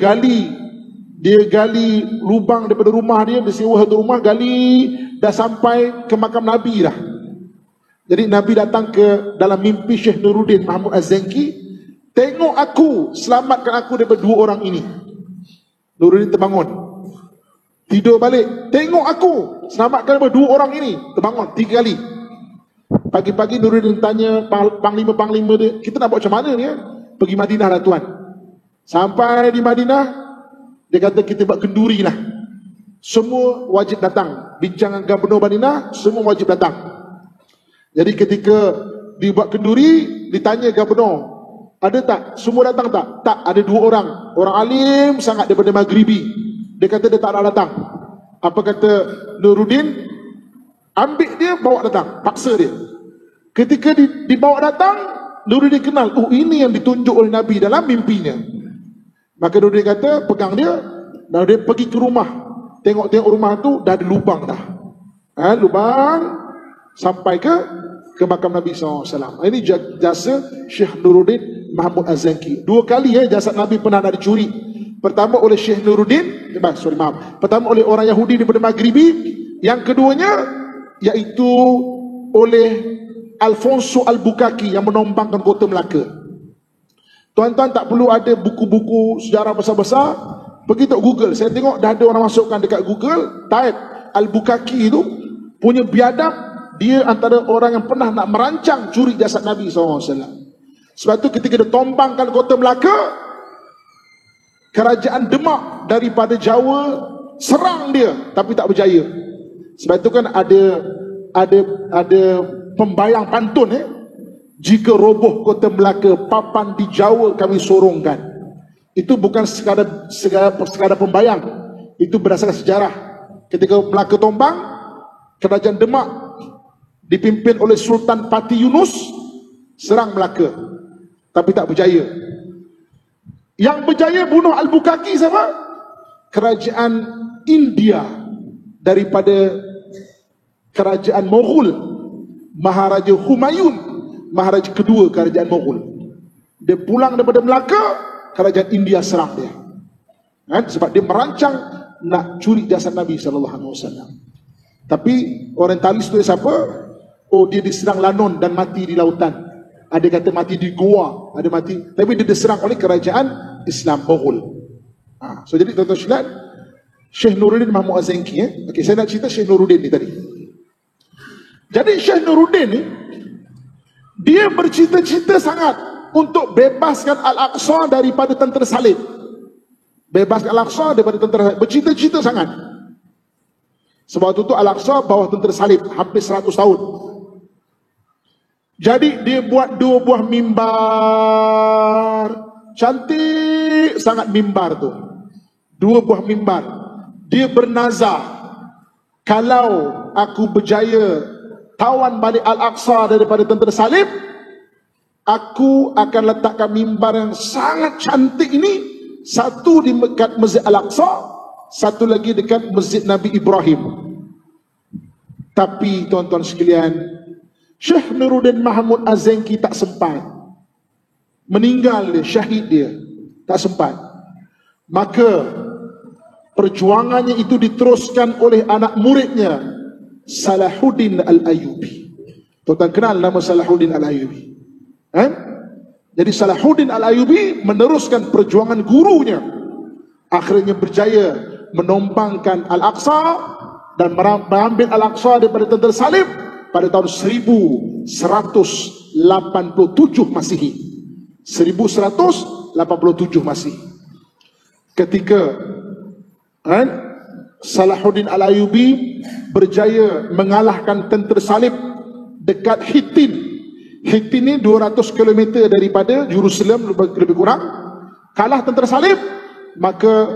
gali lubang daripada rumah dia sewa satu rumah, gali dah sampai ke makam Nabi dah. Jadi Nabi datang ke dalam mimpi Syekh Nuruddin Mahmud Az-Zanki, tengok aku, selamatkan aku daripada 2 orang ini. Nuruddin terbangun, tidur balik, tengok aku, selamatkan daripada 2 orang ini. Terbangun 3 kali. Pagi-pagi Nuruddin tanya panglima-panglima dia, kita nak buat macam mana ni? Pergi Madinah lah tuan. Sampai di Madinah, dia kata kita buat kenduri lah. Semua wajib datang. Bincang dengan Gubernur Madinah, semua wajib datang. Jadi ketika dibuat kenduri, ditanya Gubernur, ada tak? Semua datang tak? Tak, ada 2 orang. Orang alim sangat daripada Maghribi. Dia kata dia tak nak datang. Apa kata Nuruddin? Ambil dia, bawa datang. Paksa dia. Ketika dibawa datang, Nuruddin kenal, oh ini yang ditunjuk oleh Nabi dalam mimpinya. Maka Nuruddin kata, pegang dia, dan dia pergi ke rumah. Tengok-tengok rumah tu, dah ada lubang dah. Lubang sampai ke makam Nabi SAW. Ini jasa Syekh Nuruddin Mahmud Az-Zanki. 2 kali jasad Nabi pernah nak dicuri. Pertama oleh Syekh Nuruddin, pertama oleh orang Yahudi daripada Maghribi. Yang keduanya, iaitu oleh Alfonso Albuquerque yang menombangkan kota Melaka. Tuan-tuan tak perlu ada buku-buku sejarah besar-besar, pergi tengok Google. Saya tengok dah ada orang masukkan dekat Google, type Albuquerque itu punya biadab, dia antara orang yang pernah nak merancang curi jasad Nabi SAW. Sebab tu ketika dia tombangkan kota Melaka, kerajaan Demak daripada Jawa serang dia, tapi tak berjaya. Sebab tu kan ada pembayang pantun, jika roboh kota Melaka, papan di Jawa kami sorongkan. Itu bukan sekadar pembayang, itu berdasarkan sejarah. Ketika Melaka tombang, kerajaan Demak dipimpin oleh Sultan Pati Yunus serang Melaka, tapi tak berjaya. Yang berjaya bunuh Albuquerque siapa? Kerajaan India daripada kerajaan Mughul, Maharaja Humayun, Maharaja kedua kerajaan Mughul. Dia pulang daripada Melaka, kerajaan India serang dia. Sebab dia merancang nak curi jasad Nabi SAW. Tapi orientalis tu siapa? oh dia diserang Lanon dan mati di lautan, ada kata mati di Goa, ada mati, tapi dia diserang oleh kerajaan Islam Mughal. So jadi tuan-tuan sekalian, Syekh Nuruddin Mahmud Az-Zanki, okay, saya nak cerita Syekh Nuruddin ni tadi. Jadi Syekh Nuruddin ni dia bercita-cita sangat untuk bebaskan Al-Aqsa daripada tentera salib. Bebaskan Al-Aqsa daripada tentera salib, bercita-cita sangat. Sebab itu Al-Aqsa bawah tentera salib hampir 100 tahun. Jadi dia buat 2 buah mimbar, cantik sangat mimbar tu, 2 buah mimbar. Dia bernazar, kalau aku berjaya tawan balik Al-Aqsa daripada tentera salib, aku akan letakkan mimbar yang sangat cantik ini, satu di dekat Masjid Al-Aqsa, satu lagi dekat Masjid Nabi Ibrahim. Tapi tuan-tuan sekalian, Syekh Nuruddin Mahmud Az-Zanki tak sempat. Meninggal dia, syahid dia, tak sempat. Maka perjuangannya itu diteruskan oleh anak muridnya, Salahuddin Al-Ayyubi. Tuan-tuan kenal nama Salahuddin Al-Ayyubi? Jadi Salahuddin Al-Ayyubi meneruskan perjuangan gurunya, akhirnya berjaya menombangkan Al-Aqsa dan mengambil Al-Aqsa daripada tentera salib pada tahun 1187 Masihi. 1187 Masihi. Ketika Salahuddin Al-Ayyubi berjaya mengalahkan tentera salib dekat Hittin. Hittin ni 200 km daripada Jerusalem lebih kurang. Kalah tentera salib, maka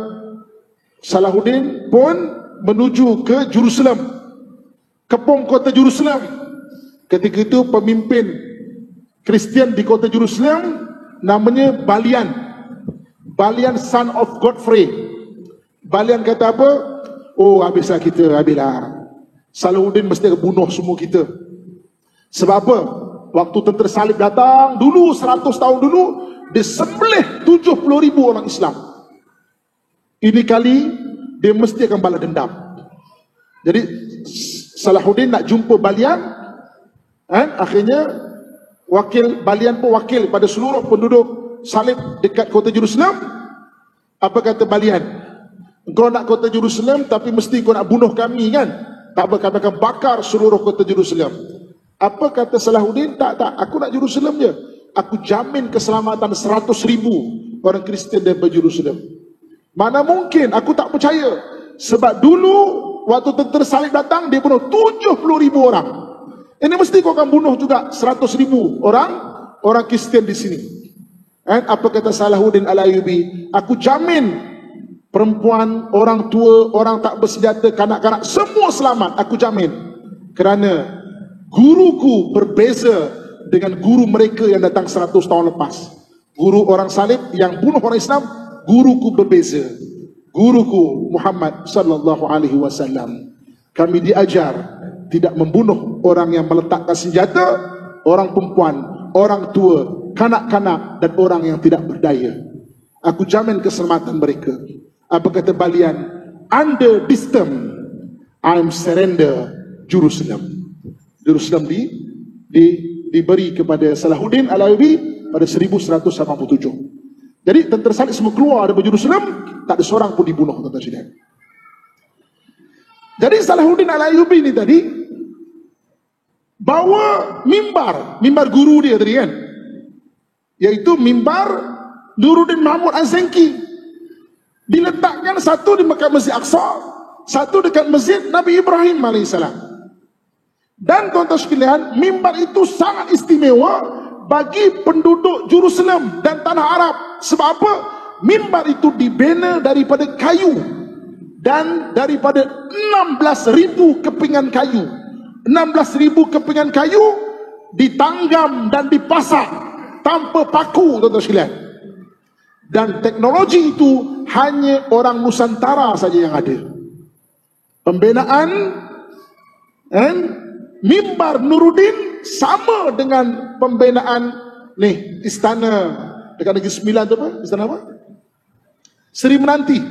Salahuddin pun menuju ke Jerusalem, kepung kota Jerusalem. Ketika itu pemimpin Kristian di kota Jerusalem namanya Balian. Balian son of Godfrey. Balian kata apa? Oh, habislah kita, habislah. Salahuddin mesti akan bunuh semua kita. Sebab apa? Waktu tentera salib datang dulu 100 tahun dulu, dia sembelih 70,000 orang Islam. Ini kali dia mesti akan balas dendam. Jadi Salahuddin nak jumpa Balian, akhirnya Balian pun wakil pada seluruh penduduk salib dekat kota Jerusalem. Apa kata Balian? Engkau nak kota Jerusalem, tapi mesti kau nak bunuh kami kan? Tak apa, kami akan bakar seluruh kota Jerusalem. Apa kata Salahuddin? Tak, aku nak Jerusalem je. Aku jamin keselamatan 100,000 orang Kristian daripada Jerusalem. Mana mungkin, aku tak percaya. Sebab dulu waktu tentera salib datang, dia bunuh 70,000 orang. Ini mesti kau akan bunuh juga 100,000 orang Kristian di sini. Apa kata Salahuddin Al-Ayyubi? Aku jamin perempuan, orang tua, orang tak bersenjata, kanak-kanak, semua selamat. Aku jamin. Kerana guruku berbeza dengan guru mereka yang datang 100 tahun lepas. Guru orang salib yang bunuh orang Islam, guruku berbeza. Guruku Muhammad sallallahu alaihi wasallam, kami diajar tidak membunuh orang yang meletakkan senjata, orang perempuan, orang tua, kanak-kanak dan orang yang tidak berdaya. Aku jamin keselamatan mereka. Apa kata Balian? Under this term, I am surrender Jerusalem. Jerusalem diberi kepada Salahuddin Al-Ayyubi pada 1187. Jadi tentera salib semua keluar dari Jerusalem, tak ada seorang pun dibunuh, tuan-tuan sekalian. Jadi Salahuddin Al-Ayyubi ni tadi bawa mimbar guru dia tadi kan, iaitu mimbar Nuruddin Mahmud Az-Zanki. Diletakkan satu di dekat Masjid Aqsa, satu dekat Masjid Nabi Ibrahim AS. Dan tuan-tuan sekalian, mimbar itu sangat istimewa bagi penduduk Jerusalem dan tanah Arab. Sebab apa? Mimbar itu dibina daripada kayu dan daripada 16,000 kepingan kayu. 16,000 kepingan kayu ditanggam dan dipasak tanpa paku, tuan-tuan sekalian. Dan teknologi itu hanya orang Nusantara saja yang ada. Pembinaan mimbar Nuruddin sama dengan pembinaan istana dekat Negeri Sembilan tu apa? Istana apa? Seri Menanti.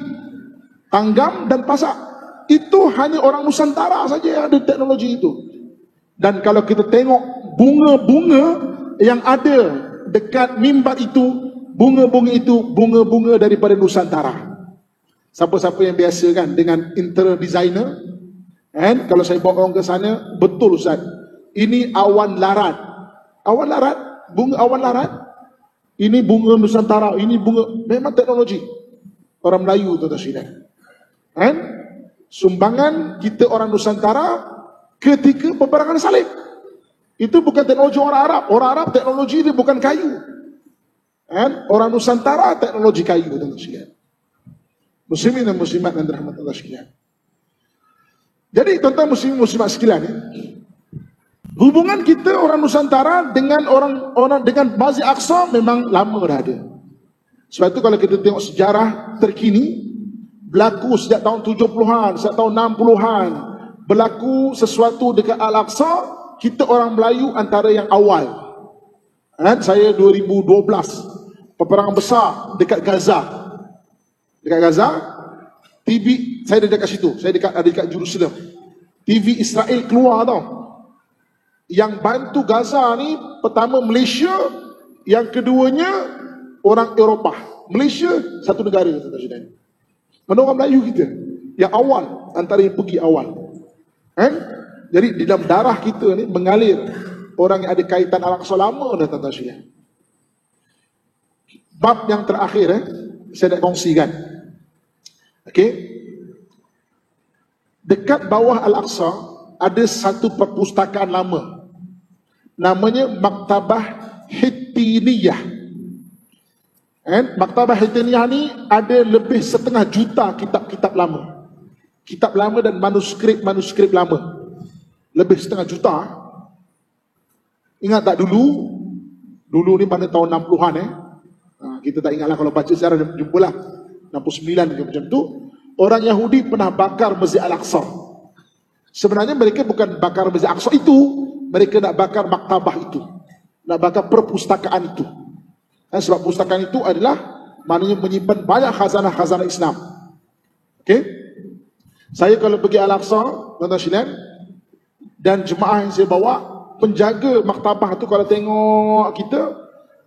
Tanggam dan pasak. Itu hanya orang Nusantara saja yang ada teknologi itu. Dan kalau kita tengok bunga-bunga yang ada dekat mimbar itu, bunga-bunga itu bunga-bunga daripada Nusantara. Siapa-siapa yang biasa kan dengan interior designer, kan? Kalau saya bawa orang ke sana, betul Ustaz, ini awan larat. Awan larat, bunga awan larat. Ini bunga Nusantara, ini bunga, memang teknologi orang Melayu tuan-tuan. Kan? Sumbangan kita orang Nusantara ketika peperangan salib. Itu bukan teknologi orang Arab. Orang Arab teknologi dia bukan kayu. Kan? Orang Nusantara teknologi kayu, tuan-tuan. Muslimin dan muslimat dan dirahmati Allah sekalian. Jadi tuan-tuan muslimin muslimat sekalian, hubungan kita orang Nusantara dengan orang dengan Masjid Aqsa memang lama dah ada. Sebab itu kalau kita tengok sejarah terkini, berlaku sejak tahun 70-an, sejak tahun 60-an, berlaku sesuatu dekat Al-Aqsa, kita orang Melayu antara yang awal. Saya 2012, peperangan besar dekat Gaza. Dekat Gaza, TV, saya ada dekat situ, saya ada dekat Jerusalem. TV Israel keluar tau. Yang bantu Gaza ni, pertama Malaysia, yang keduanya orang Eropah. Malaysia, satu negara. Mana orang Melayu kita? Yang awal, antara yang pergi awal. Jadi di dalam darah kita ni mengalir orang yang ada kaitan Al-Aqsa lama dah, tuan-tuan sekalian. Bab yang terakhir saya nak kongsikan. Okey. Dekat bawah Al-Aqsa ada satu perpustakaan lama. Namanya Maktabah Hittiniyah. Maktabah Hittiniyah ni ada lebih 1,5 juta kitab-kitab lama. Kitab lama dan manuskrip lama. Lebih 1,5 juta. Ingat tak dulu? Dulu ni pada tahun 60-an kita tak ingatlah, kalau baca sejarah jumpalah 69 ke macam tu. Orang Yahudi pernah bakar Masjid Al-Aqsa. Sebenarnya mereka bukan bakar Masjid Al-Aqsa itu, mereka nak bakar maktabah itu, nak bakar perpustakaan itu. Sebab perpustakaan itu adalah maknanya menyimpan banyak khazanah-khazanah Islam. Okey? Saya kalau pergi Al-Aqsa, tuan-tuan sekalian, dan jemaah yang saya bawa, penjaga maktabah tu kalau tengok kita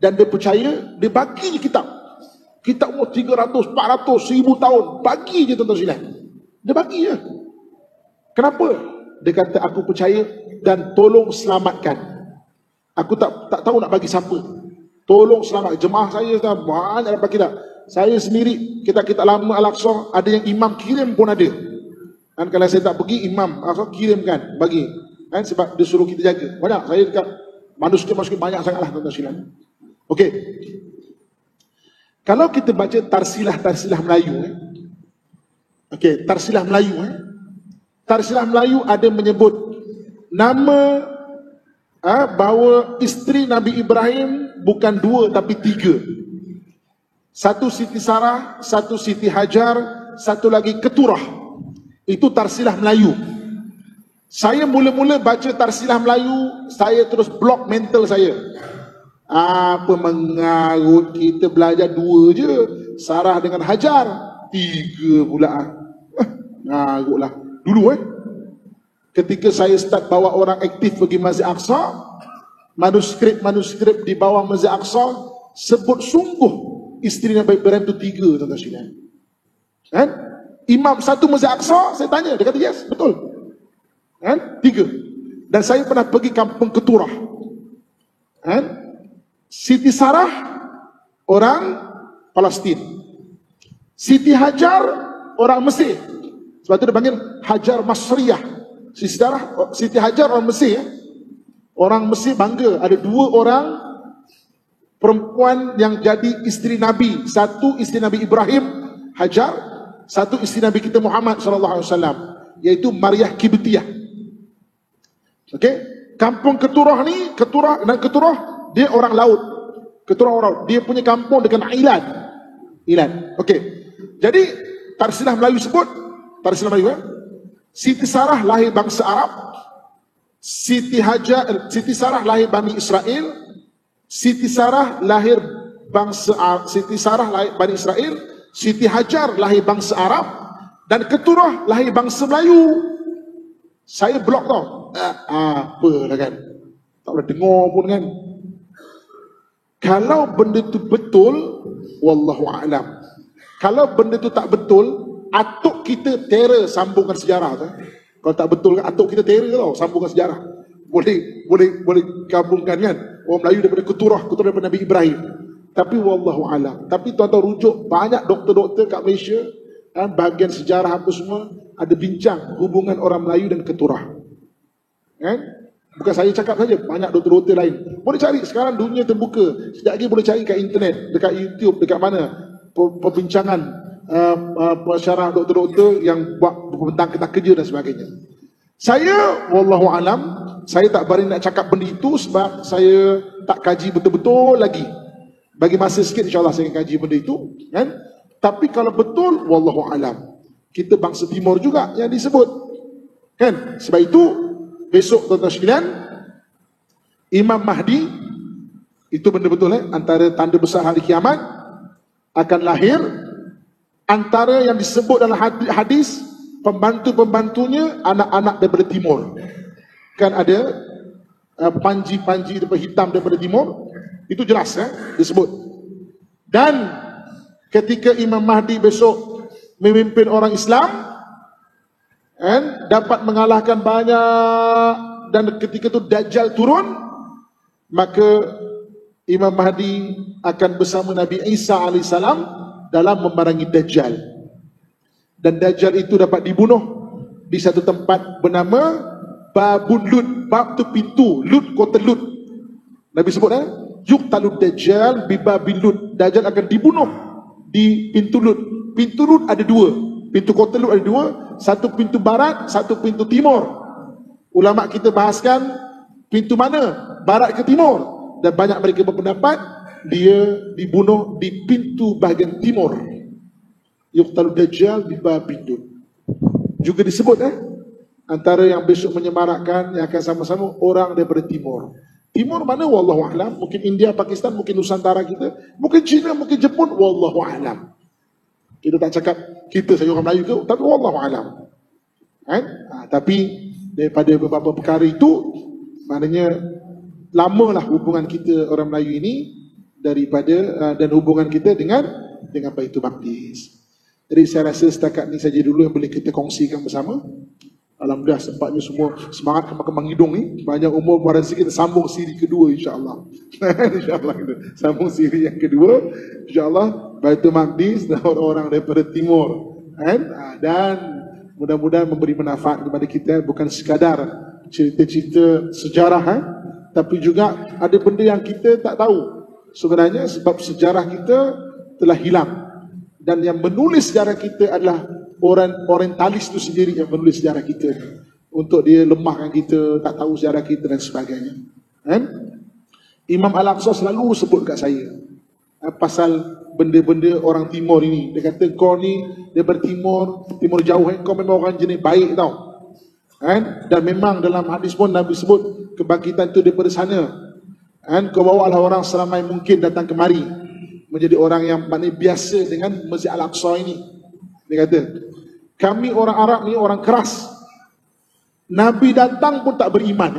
dan dia percaya, dia bagi kitab. Kitab umur 300, 400, 1000 tahun, bagi je tuan-tuan sekalian. Dia bagi je. Kenapa? Dia kata aku percaya dan tolong selamatkan. Aku tak tahu nak bagi siapa. Tolong selamat. Jemaah saya banyak dapat kitab. Saya sendiri kitab-kitab lama Al-Aqsa ada yang imam kirim pun ada. Dan kalau saya tak pergi, imam Al-Aqsa kirimkan bagi. Sebab dia suruh kita jaga. Banyak saya dekat manuskrip banyak sangatlah tuan-tuan sekalian. Okey. Kalau kita baca tarsilah Melayu, okey, tarsilah Melayu, tarsilah Melayu ada menyebut nama bahawa isteri Nabi Ibrahim bukan 2 tapi 3. Satu Siti Sarah, satu Siti Hajar, satu lagi Keturah. Itu tarsilah Melayu. Saya mula-mula baca tarsilah Melayu, saya terus blok mental saya. Apa mengarut, kita belajar 2 je, Sarah dengan Hajar 3 pula. Ngarutlah. Dulu ketika saya start bawa orang aktif pergi Masjid Aqsa, manuskrip di bawah Masjid Aqsa sebut sungguh isteri Nabi Ibrahim itu 3, tuan-tuan sekalian. Imam satu Masjid Aqsa, saya tanya, dia kata yes, betul. 3. Dan saya pernah pergi kampung Keturah. Siti Sarah orang Palestin, Siti Hajar orang Mesir. Sebab itu dia panggil Hajar Masriyah. Siti Hajar orang Mesir. Orang Mesir bangga ada 2 orang perempuan yang jadi isteri Nabi. Satu isteri Nabi Ibrahim, Hajar. Satu isteri Nabi kita Muhammad SAW, iaitu Maryah Kibtiyah. Okey, kampung Keturah ni, Keturah dia orang laut. Keturah orang laut. Dia punya kampung dengan Ilan. Okey. Jadi tarsilah Melayu sebut, tarsilah Melayu Siti Sarah lahir bangsa Arab. Siti Sarah lahir Bani Israel. Siti Sarah lahir Bani Israel. Siti Hajar lahir bangsa Arab. Dan Keturah lahir bangsa Melayu. Saya blok tau. Apalah kan. Tak boleh dengar pun kan. Kalau benda tu betul, wallahu a'lam. Kalau benda tu tak betul, atuk kita terror sambungkan sejarah tu. Kalau tak betul kan, atuk kita terror tau sambungkan sejarah. Boleh gabungkan kan. Orang Melayu daripada keturah daripada Nabi Ibrahim. Tapi wallahu a'lam. Tapi tuan-tuan rujuk banyak doktor-doktor kat Malaysia, bahagian sejarah apa semua ada bincang hubungan orang Melayu dan keturah. Kan? Bukan saya cakap saja, banyak doktor-doktor lain. Boleh cari, sekarang dunia terbuka. Sekejap lagi boleh cari kat internet, dekat YouTube, dekat mana perbincangan syarah doktor-doktor yang buat tentang kita kerja dan sebagainya. Saya wallahu alam, saya tak berani nak cakap benda itu sebab saya tak kaji betul-betul lagi. Bagi masa sikit insya-Allah saya akan kaji benda itu, kan? Tapi kalau betul wallahu alam. Kita bangsa Timur juga yang disebut. Kan? Sebab itu besok tuan-tuan sekalian, Imam Mahdi itu benda betul antara tanda besar hari kiamat akan lahir. Antara yang disebut dalam hadis, pembantu-pembantunya anak-anak daripada timur. Kan ada panji-panji daripada hitam daripada timur. Itu jelas disebut. Dan ketika Imam Mahdi besok memimpin orang Islam, dapat mengalahkan banyak, dan ketika itu Dajjal turun, maka Imam Mahdi akan bersama Nabi Isa AS dalam memerangi Dajjal. Dan Dajjal itu dapat dibunuh di satu tempat bernama Babun Lut. Bab tu pintu, Lut kota Lut. Nabi sebut yuqtalud Dajjal bi Babil Lut. Dajjal akan dibunuh di pintu Lut. Pintu Lut ada dua. Pintu kota Lut ada dua. Satu pintu barat, satu pintu timur. Ulama kita bahaskan pintu mana? Barat ke timur? Dan banyak mereka berpendapat dia dibunuh di pintu bahagian timur. Yuqtalud Dajjal bi Babil Lut. Juga disebut antara yang besok menyemarakkan yang akan sama-sama orang daripada timur. Timur mana wallahu a'lam, mungkin India, Pakistan, mungkin Nusantara kita, mungkin China, mungkin Jepun, wallahu a'lam. Kita tak cakap kita saja orang Melayu ke, tapi wallahu a'lam. Tapi daripada beberapa perkara itu, maknanya lamalah hubungan kita orang Melayu ini daripada dan hubungan kita dengan Baitul Maqdis. Jadi saya rasa setakat ni saja dulu yang boleh kita kongsikan bersama. Alhamdulillah sempatnya semua semangat kembang hidung ni. Banyak umur baran sikit, sambung siri kedua insya-Allah. Insya-Allah kita sambung siri yang kedua. Insya-Allah Baitul Maqdis dan orang-orang daripada timur. Dan mudah-mudahan memberi manfaat kepada kita, bukan sekadar cerita-cerita sejarah, tapi juga ada benda yang kita tak tahu. Sebenarnya sebab sejarah kita telah hilang. Dan yang menulis sejarah kita adalah orang orientalis itu sendiri yang menulis sejarah kita untuk dia lemahkan kita, tak tahu sejarah kita dan sebagainya. Imam Al-Aqsa selalu sebut kat saya pasal benda-benda orang timur ini. Dia kata kau ni daripada timur jauh, kau memang orang jenis baik tau. Dan memang dalam hadis pun Nabi sebut kebangkitan itu daripada sana. Kau bawa lah orang seramai mungkin datang kemari, menjadi orang yang maknanya biasa dengan Masjid Al-Aqsa ini. Dia kata, kami orang Arab ni orang keras. Nabi datang pun tak beriman.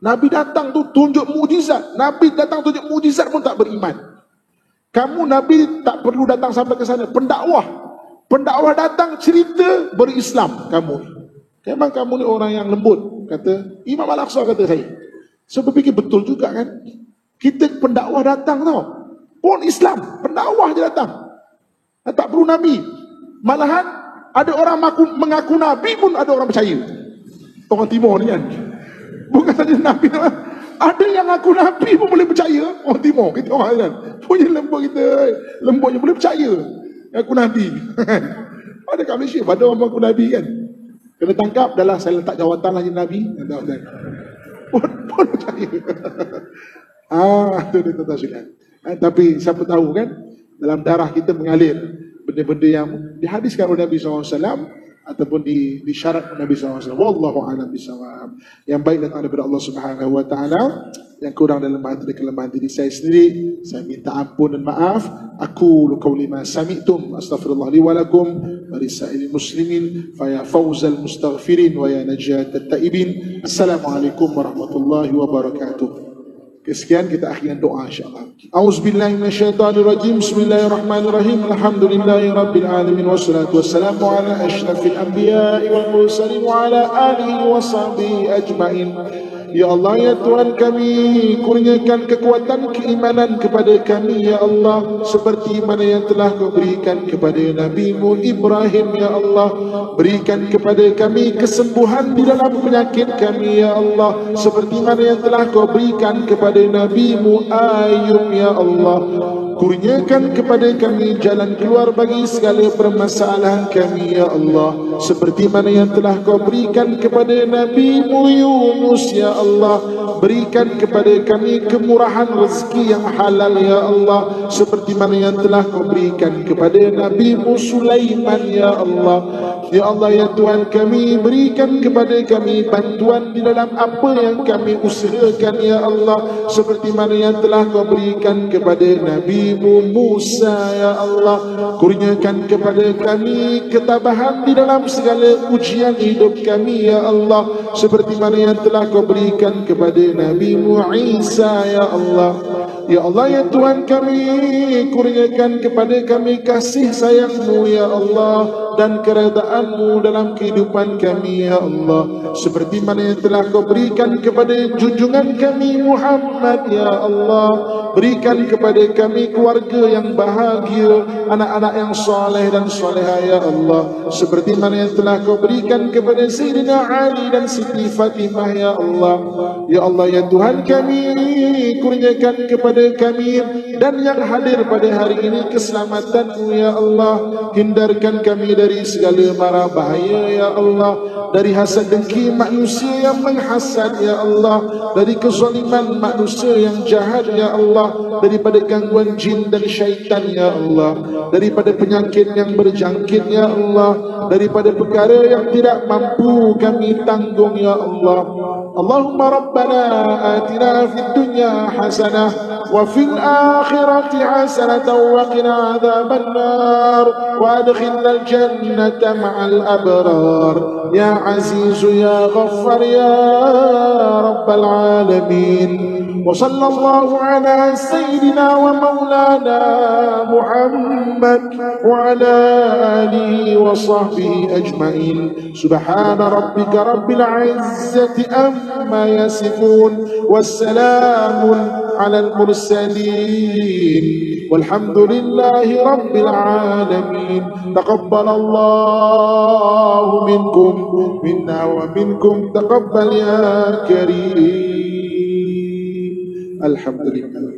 Nabi datang tu tunjuk mujizat. Nabi datang tunjuk mujizat pun tak beriman. Kamu Nabi tak perlu datang sampai ke sana. Pendakwah datang cerita berislam kamu. Memang kamu ni orang yang lembut. Kata Imam Al-Aqsa, kata saya. So berfikir betul juga kan. Kita pendakwah datang tau, pun Islam, pendakwah je datang. Tak perlu Nabi. Malahan ada orang mengaku Nabi pun ada orang percaya. Orang timur ni kan. Bukan saja Nabi, ada yang ngaku Nabi pun boleh percaya. Orang timur kita orang kan. Punya lembut kita, lembutnya boleh percaya ngaku Nabi. Ada kat Malaysia, ada orang mengaku Nabi kan. Kena tangkap, dah lah saya letak jawatan lah jadi Nabi. Pun percaya. Itu dia tuan-tuan. Tapi siapa tahu kan, dalam darah kita mengalir benda-benda yang dihadiskan oleh Nabi SAW. ataupun disyarat Nabi SAW. Wallahu a'lam bishawab. Yang baik datang daripada Allah Subhanahu wa taala, yang kurang dalam bahasa kelemahan diri saya sendiri, saya minta ampun dan maaf. Aku qauli ma sami'tum astaghfirullah li wa lakum wa lisairil muslimin fa ya fawzal mustaghfirin wa ya najatat taibin. Assalamualaikum warahmatullahi wabarakatuh. Sekian, kita akhirkan doa insyaAllah. A'udzubillahi minasyaitanirrajim. Bismillahirrahmanirrahim. Alhamdulillahi rabbil alamin. Wassalatu wassalamu ala asyrafil anbiya'i wal mursalin wa ala alihi wa sahbihi ajma'in. Ya Allah, ya Tuhan kami, kurniakan kekuatan keimanan kepada kami, ya Allah, seperti mana yang telah Kau berikan kepada Nabi-Mu Ibrahim, ya Allah. Berikan kepada kami kesembuhan di dalam penyakit kami, ya Allah, seperti mana yang telah Kau berikan kepada Nabi-Mu Ayub, ya Allah. Kurniakan kepada kami jalan keluar bagi segala permasalahan kami, ya Allah, seperti mana yang telah Kau berikan kepada Nabi-Mu Yunus, ya Allah. Berikan kepada kami kemurahan rezeki yang halal, ya Allah, seperti mana yang telah Kau berikan kepada Nabi-Mu Sulaiman, ya Allah. Ya Allah, ya Tuhan kami, berikan kepada kami bantuan di dalam apa yang kami usahakan, ya Allah, seperti mana yang telah Kau berikan kepada Nabi-Mu Musa, ya Allah. Kurniakan kepada kami ketabahan di dalam segala ujian hidup kami, ya Allah, seperti mana yang telah Kau berikan kepada Nabi-Mu Isa, ya Allah. Ya Allah, ya Tuhan kami, kurniakan kepada kami kasih sayang-Mu, ya Allah, dan keredaan-Mu dalam kehidupan kami, ya Allah, seperti mana yang telah Kau berikan kepada junjungan kami Muhammad, ya Allah. Berikan kepada kami keluarga yang bahagia, anak-anak yang soleh dan soleha, ya Allah, seperti mana yang telah Kau berikan kepada Sayyidina Ali dan Siti Fatimah, ya Allah. Ya Allah, ya Tuhan kami, kurniakan kepada kami dan yang hadir pada hari ini keselamatan-Mu, ya Allah. Hindarkan kami dari segala mara bahaya, ya Allah, dari hasad dengki manusia yang menghasad, ya Allah, dari kezaliman manusia yang jahat, ya Allah, daripada gangguan jin dan syaitan, ya Allah, daripada penyakit yang berjangkit, ya Allah, daripada perkara yang tidak mampu kami tanggung, ya Allah. Allahumma rabbana atina fid dunya hasanah wa fil akhirati hasanatan wa qina adzaban nar wa adkhilna al jannata ma'al abrar ya aziz ya ghaffar ya rabbal alamin. وصلى الله على سيدنا ومولانا محمد وعلى آله وصحبه أجمعين. سبحان ربك رب العزة أما يصفون والسلام على المرسلين والحمد لله رب العالمين. تقبل الله منكم منا ومنكم تقبل يا كريم. Alhamdulillah.